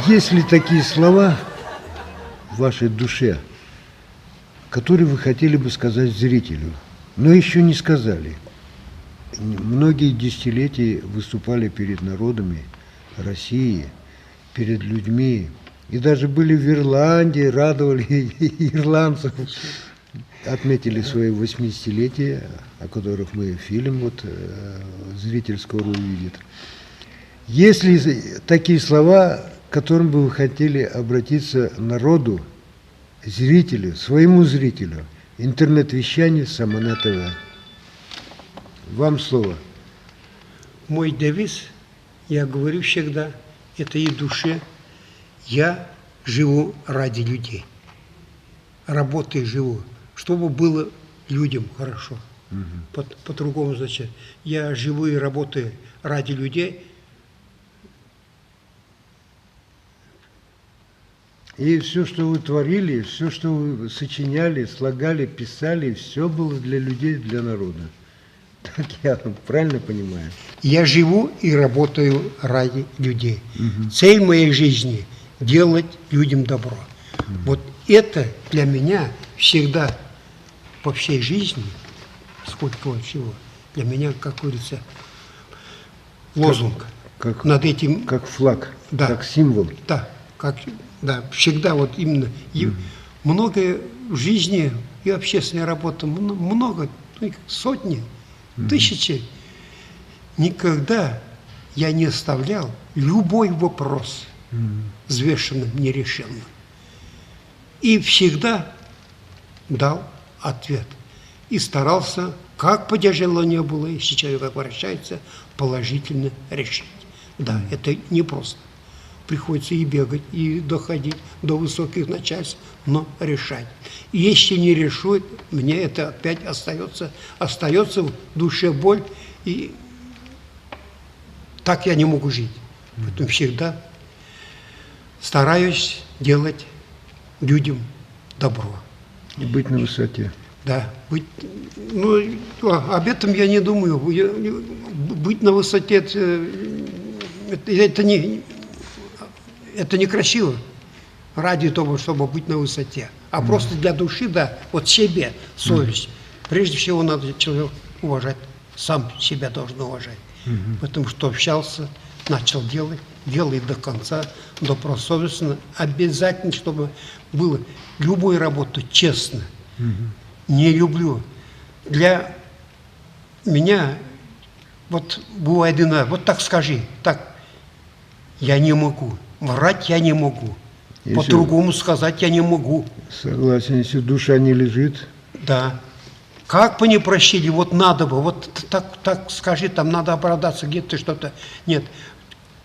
Есть ли такие слова в вашей душе, которые вы хотели бы сказать зрителю, но еще не сказали? Многие десятилетия выступали перед народами России, перед людьми, и даже были в Ирландии, радовали ирландцев, отметили свои 80-летия, о которых мы фильм вот зритель скоро увидит. Есть ли такие слова, к которым бы вы хотели обратиться народу, зрителю, своему зрителю, интернет-вещание Самана ТВ? Вам слово. Мой девиз, я говорю всегда, это и душе. Я живу ради людей. Работаю, живу, чтобы было людям хорошо. По-другому значит. Я живу и работаю ради людей. И все, что вы творили, все, что вы сочиняли, слагали, писали, все было для людей, для народа. Так я правильно понимаю? Я живу и работаю ради людей. Цель моей жизни – делать людям добро. Вот это для меня всегда по всей жизни, сколько всего, для меня, как говорится, лозунг. Как, над этим, как флаг, да, как символ. Да, да, всегда вот именно. И многое в жизни и общественная работа, много, сотни, тысячи. Никогда я не оставлял любой вопрос взвешенным, нерешенным. И всегда дал ответ. И старался, как бы тяжело не было, если человек обращается, положительно решить. Да, это непросто. Приходится и бегать, и доходить до высоких начальств, но решать. И если не решу, мне это опять остается в душе боль, и так я не могу жить. Поэтому всегда стараюсь делать людям добро. И быть на высоте. Да, об этом я не думаю. Быть на высоте это некрасиво ради того, чтобы быть на высоте. А просто для души, да, вот себе совесть. Прежде всего надо человек уважать, сам себя должен уважать. Потому что общался, начал делать, делай до конца, добросовестно. Обязательно, чтобы было любую работу честно. Не люблю. Для меня, вот бывает иногда, вот так скажи, так, я не могу. Врать я не могу. По-другому сказать я не могу. Согласен, если душа не лежит. Да. Как бы не просили, вот надо бы, вот так скажи, там надо оправдаться, где-то что-то. Нет,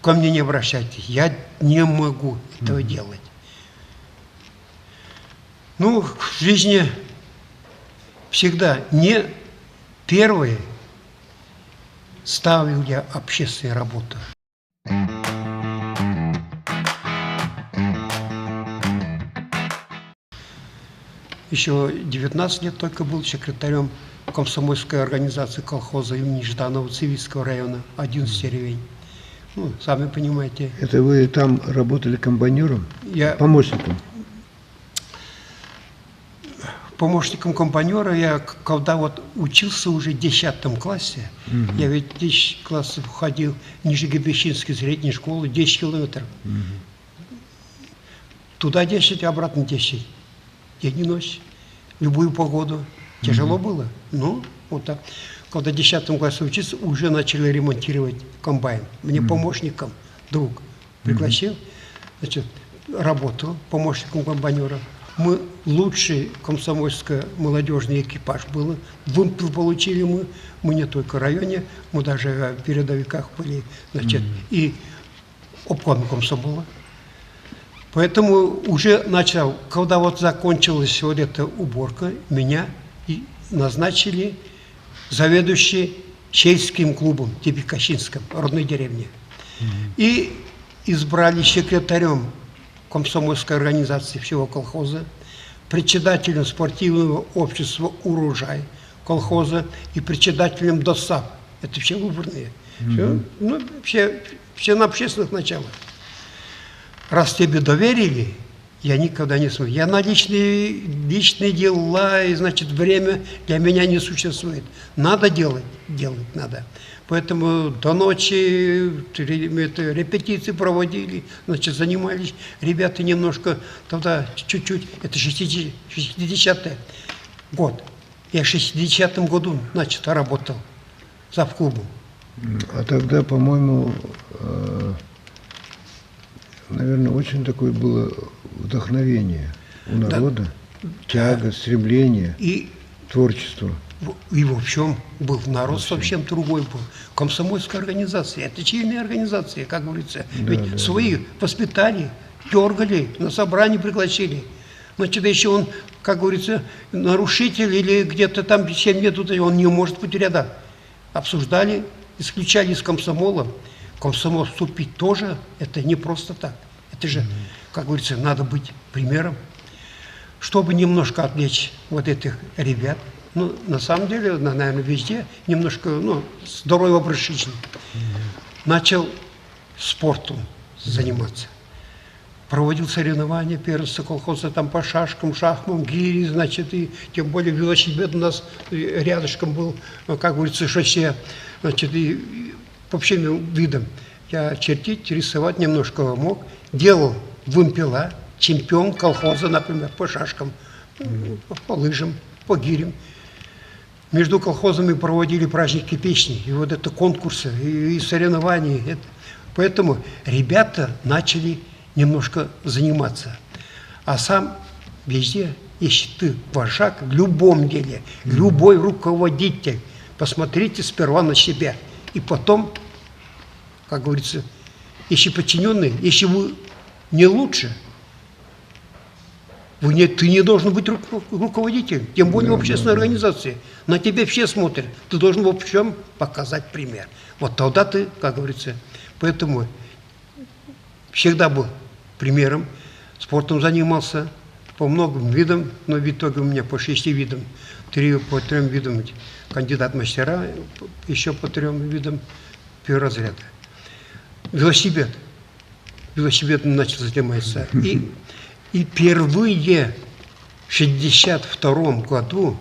ко мне не обращайтесь, я не могу этого делать. Ну, в жизни всегда не первое ставил я общественную работу. Еще 19 лет только был секретарем комсомольской организации колхоза имени Жданова Цивильского района, 11 деревень. Ну, сами понимаете. Это вы там работали комбайнером? Помощником? Помощником комбайнера я, когда вот учился уже в 10 классе, я ведь 10 классов ходил в Нижегородской средней школы, 10 километров. Туда 10, обратно 10. День и ночь, любую погоду. Тяжело было. Ну, вот так. Когда в 10 классе учился, уже начали ремонтировать комбайн. Мне помощником друг пригласил, значит, работал помощником комбайнера. Мы лучший комсомольский молодежный экипаж был. Вымпел получили мы не только в районе, мы даже в передовиках были, значит, и обком комсомола. Поэтому уже начал, когда вот закончилась вот эта уборка, меня и назначили заведующий сельским клубом Тепикащинском, родной деревне. И избрали секретарем комсомольской организации всего колхоза, председателем спортивного общества «Урожай» колхоза и председателем ДОСАП. Это все выборные. Все, ну, все на общественных началах. раз тебе доверили, я никогда не смотрю. Я на личные дела, и, значит, время для меня не существует. Надо делать надо. Поэтому до ночи репетиции проводили, значит, занимались. Ребята немножко тогда, чуть-чуть, это 60-й год. Я в 60-м году, значит, работал завклубом. А тогда, по-моему, наверное, очень такое было вдохновение у народа, тяга, стремление, творчество. И в общем был народ совсем другой был. Комсомольская организация, это чья организация, как говорится. Ведь своих воспитали, дергали, на собрание пригласили. Значит, если он, как говорится, нарушитель или где-то там 7 лет, он не может быть рядом. Обсуждали, исключали из комсомола. Комсомол вступить тоже, это не просто так. Это же, как говорится, надо быть примером. Чтобы немножко отвлечь вот этих ребят, ну, на самом деле, наверное, везде немножко, ну, здоровый образ жизни. Начал спортом заниматься. Проводил соревнования, первенства колхоза там по шашкам, шахмам, гири, значит, и тем более велосипед у нас рядышком был, как говорится, шоссе, значит, и по всем видам. Я чертить, рисовать немножко мог. Делал вымпела, чемпион колхоза, например, по шашкам, по лыжам, по гирям. Между колхозами проводили праздники песни, и вот это конкурсы, и соревнования. Поэтому ребята начали немножко заниматься. А сам везде, если ты вожак в любом деле, любой руководитель, посмотрите сперва на себя. И потом, как говорится, если подчиненные, если вы не лучше, ты не должен быть руководителем, тем более в общественной организации. На тебя все смотрят. Ты должен в общем показать пример. Вот тогда ты, как говорится, поэтому всегда был примером, спортом занимался по многим видам, но в итоге у меня по 6 видам, по 3 видам кандидат мастера, еще по 3 видам первого разряда. Велосипед. Велосипедом начал заниматься. И впервые в 1962 году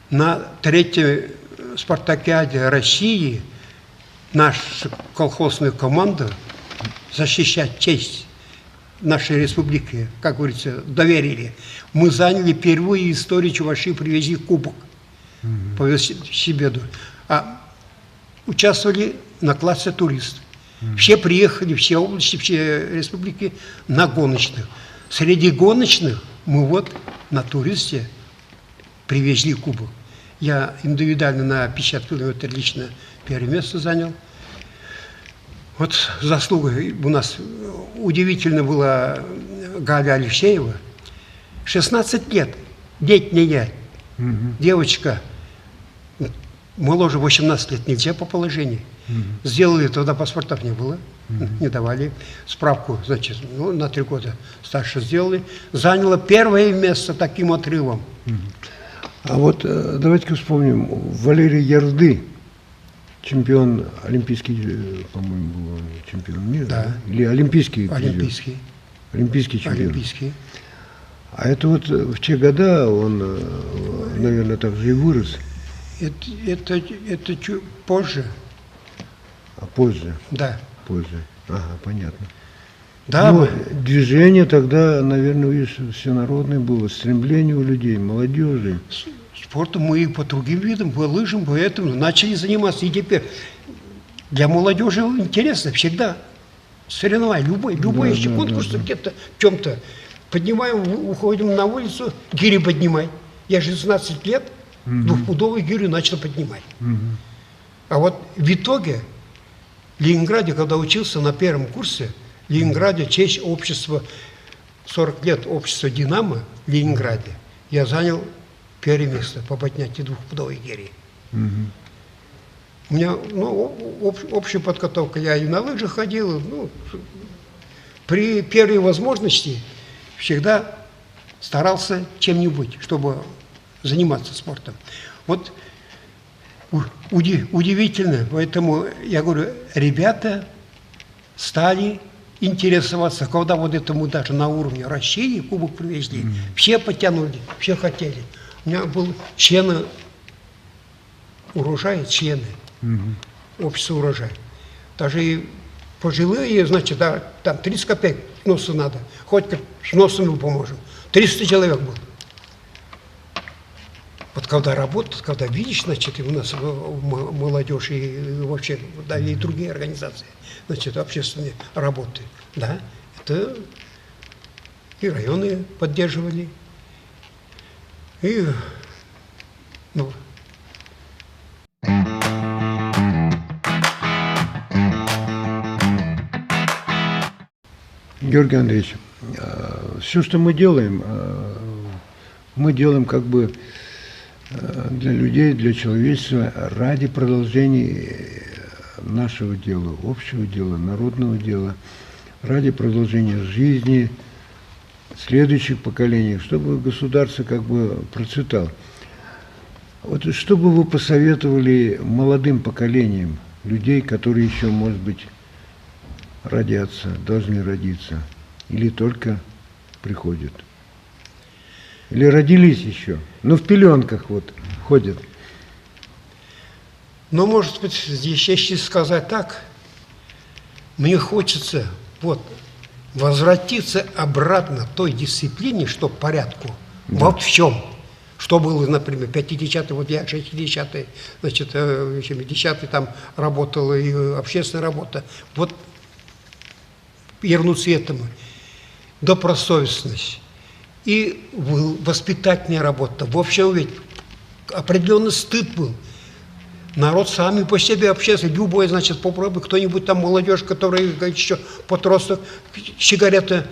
на 3-й спартакиаде России наша колхозная команда защищать честь нашей республики, как говорится, доверили. Мы заняли впервые в истории Чувашии, привезли кубок по велосипеду. А участвовали на классе турист. Все приехали, все области, все республики на гоночных. Среди гоночных мы вот на туристе привезли кубок. Я индивидуально на 50 километров лично первое место занял. Вот заслуга у нас удивительно была Галя Алексеева. 16 лет, летняя девочка, моложе 18 лет нельзя по положению. Сделали, тогда паспортов не было, не давали. Справку, значит, ну, на 3 года старше сделали. Заняла первое место таким отрывом. А вот давайте-ка вспомним, Валерий Ярды, чемпион олимпийский, по-моему, был чемпион мира, да? Или олимпийский? Олимпийский. Олимпийский чемпион. Олимпийский. А это вот в те года он, наверное, так же и вырос. Это чуть позже. А позже? Да. Позже. Ага, понятно. Да, но движение тогда, наверное, видишь, всенародное было, стремление у людей, молодежи. Спортом мы и по другим видам, по лыжам, поэтому начали заниматься. И теперь для молодежи интересно всегда соревнования, любой еще конкурс где-то, в чем-то. Поднимаем, уходим на улицу, гири поднимай. Я 16 лет двухпудовую гирю начал поднимать. А вот в итоге в Ленинграде, когда учился на первом курсе, в Ленинграде честь общества, 40 лет общества «Динамо» в Ленинграде, я занял первое место по поднятию двухпудовой гири. У меня общая подготовка, я и на лыжах ходил, при первой возможности всегда старался чем-нибудь, чтобы заниматься спортом. Вот удивительно, поэтому я говорю, ребята стали интересоваться, когда вот это мы даже на уровне России кубок привезли, все потянули, все хотели. У меня был члены урожая, члены общества урожая. Даже и пожилые, значит, да, там 30 копеек сносу надо, хоть как с носом мы поможем. 300 человек было. Вот когда работают, когда видишь, значит, и у нас молодежь и вообще, да, и другие организации, значит, общественные работы, да, это и районы поддерживали, и, ну, Георгий Андреевич, все, что мы делаем как бы для людей, для человечества ради продолжения нашего дела, общего дела, народного дела, ради продолжения жизни следующих поколений, чтобы государство как бы процветало. Вот что бы вы посоветовали молодым поколениям, людей, которые еще, может быть, родятся, должны родиться, или только приходят? Или родились еще, но в пеленках вот ходят? ну, может быть, здесь, если сказать так, мне хочется вот возвратиться обратно к той дисциплине, что порядку, во всем. Что было, например, 50-е, вот я 60-е, значит, 70-е там работал, и общественная работа. Вот вернуться этому. Добросовестность. И воспитательная работа. В общем, ведь определенный стыд был. Народ сами по себе общался. Любой, значит, попробуй, кто-нибудь там, молодежь, которая еще подросток, сигарета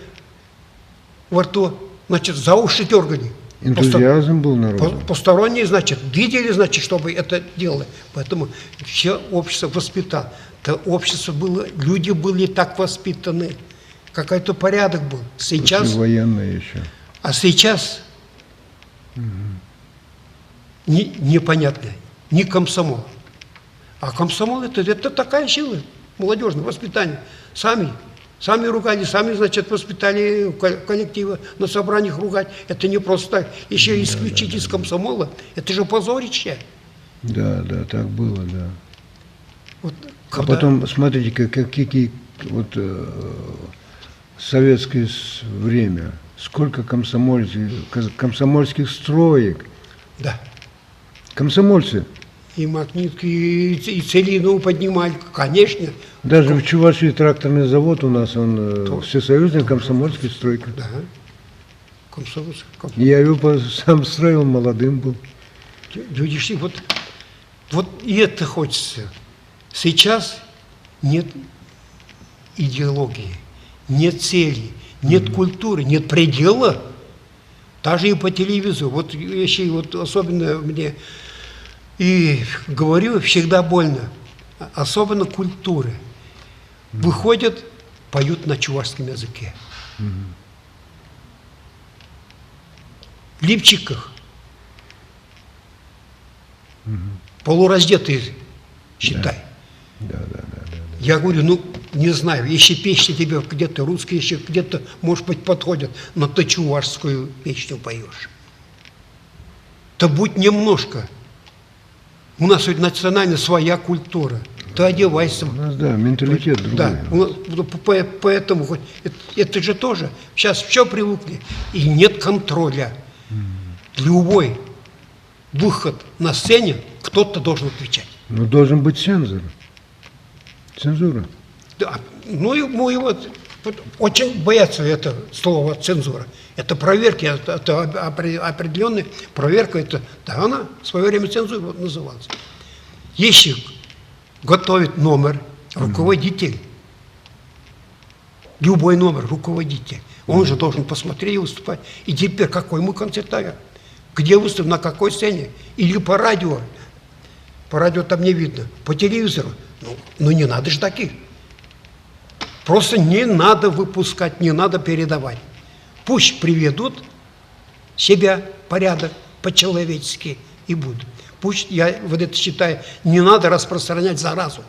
во рту, значит, за уши дергали. Энтузиазм был народ. Посторонние, значит, видели, значит, чтобы это делали. Поэтому все общество воспитало. Это общество было, люди были так воспитаны. Какой-то порядок был. Сейчас... Военное еще. А сейчас непонятно. Не комсомол. А комсомол это такая сила молодежная, воспитание. Сами ругали, сами, значит, воспитали коллектива, на собраниях ругать. Это не просто так. Еще исключить из комсомола, это же позорище. Да, так было, да. Вот, А потом, смотрите, какие вот советское время, сколько комсомольских строек. Да. Комсомольцы. И магнитки, и целину поднимали, конечно. Даже в Чувашии тракторный завод у нас, он всесоюзная комсомольская стройка. Да. Комсомольский. Я его сам строил, молодым был. Видишь, вот и это хочется. Сейчас нет идеологии, нет цели, нет культуры, нет предела. Даже и по телевизору. Вот еще вот особенно мне и говорю, всегда больно, особенно культуры. Выходят, поют на чувашском языке. В лифчиках. Полураздетые, считай. Да. Я говорю, ну, не знаю, если песни тебе где-то русские, еще где-то, может быть, подходят, но ты чувашскую песню поешь. То будь немножко. У нас ведь национальная своя культура. Ты одевайся. У нас, да, менталитет другой. Да, поэтому это же тоже. Сейчас все привыкли. И нет контроля. Любой выход на сцене кто-то должен отвечать. Но должен быть цензор. Цензура. Да, ну и вот очень боятся это слова цензура. Это проверки, это определенная проверка. Это, да, она в свое время цензура называлась. Если готовит номер руководитель, любой номер руководитель, он же должен посмотреть и выступать. И теперь какой мы концерт даем? Где выступим, на какой сцене? Или по радио? По радио там не видно. По телевизору. Ну не надо же таких. Просто не надо выпускать, не надо передавать. Пусть приведут себя порядок по-человечески и будут. Пусть, я вот это считаю, не надо распространять заразу.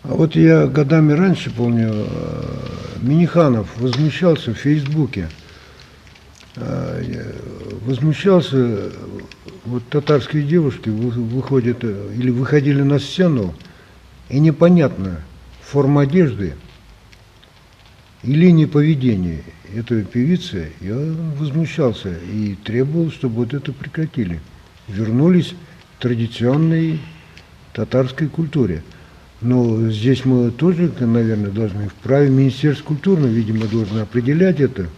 А вот я годами раньше помню, Миниханов возмущался в Фейсбуке. Возмущался, вот татарские девушки выходят или выходили на сцену, и непонятно, форма одежды и линии поведения этой певицы, я возмущался и требовал, чтобы вот это прекратили. Вернулись к традиционной татарской культуре. Но здесь мы тоже, наверное, должны, вправе Министерство культуры, видимо, должно определять это,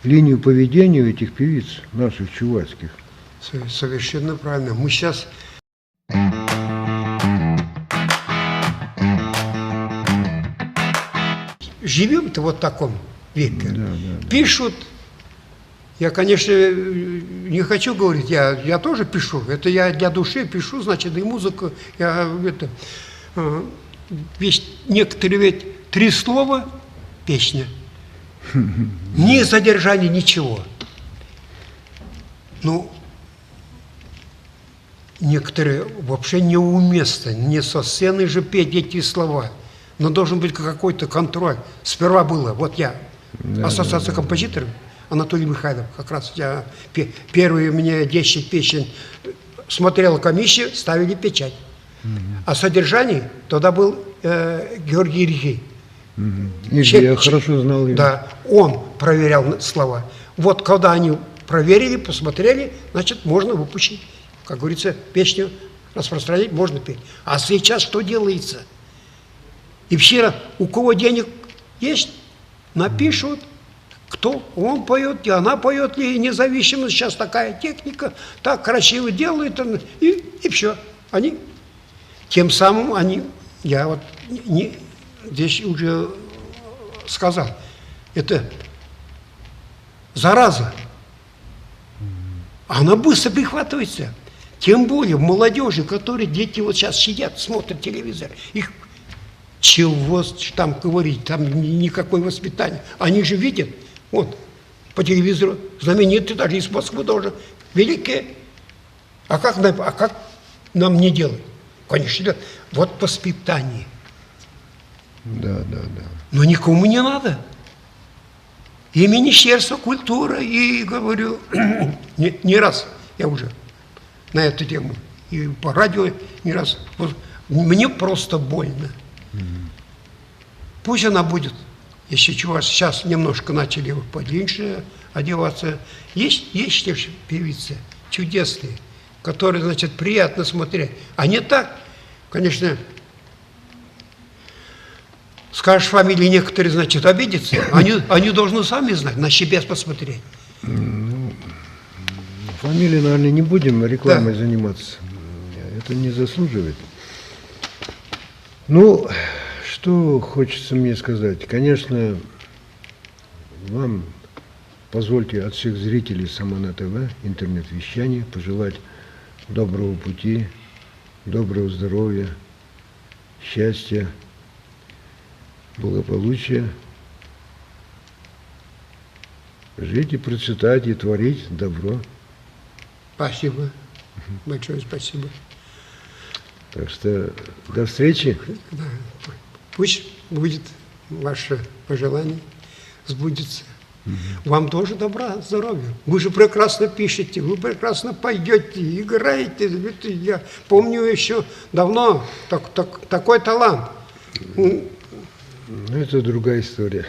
линию поведения этих певиц, наших чувашских. Совершенно правильно. Мы сейчас живем-то вот в таком веке. Да. Пишут. Я, конечно, не хочу говорить, я тоже пишу. Это я для души пишу, значит, и музыку. Некоторые ведь 3 слова песня. Ни задержания, ничего. Ну, некоторые вообще неуместно, не со сцены же петь эти слова. Но должен быть какой-то контроль. Сперва было, вот я, ассоциация композиторов, Анатолий Михайлов, как раз я первые у меня 10 песен смотрела комиссия, ставили печать. А содержание тогда был Георгий Рихей. Я хорошо знал его. Да, он проверял слова. Вот когда они проверили, посмотрели, значит, можно выпустить. Как говорится, песню распространять можно петь. А сейчас что делается? И все, у кого денег есть, напишут, кто он поет, и она поет, и независимо. Сейчас такая техника, так красиво делают, и все. Они, тем самым они, я вот здесь уже сказал, это зараза. Она быстро прихватывается. Тем более в молодежи, которые дети вот сейчас сидят, смотрят телевизор, их чего там говорить, там никакое воспитание. Они же видят, вот, по телевизору, знаменитые, даже из Москвы тоже, великие. А как нам не делать? Конечно, вот воспитание. Да. Но никому не надо. И Министерство культуры, и говорю, не раз я уже на эту тему, и по радио не раз. Вот, мне просто больно. Пусть она будет, если чего, сейчас немножко начали подлиннее одеваться. Есть певицы чудесные, которые, значит, приятно смотреть. А не так, конечно, скажешь фамилии, некоторые, значит, обидятся. Они должны сами знать, на себя посмотреть. Фамилии, наверное, не будем рекламой заниматься. Это не заслуживает. Ну, что хочется мне сказать. Конечно, вам позвольте от всех зрителей Самана ТВ, интернет-вещания, пожелать доброго пути, доброго здоровья, счастья, благополучия. Жить и процветать, и творить добро. Спасибо. Большое спасибо. Так что до встречи. Да. Пусть будет ваше пожелание, сбудется. Вам тоже добра, здоровья. Вы же прекрасно пишете, вы прекрасно поете, играете. Я помню еще давно такой талант. Ну, это другая история.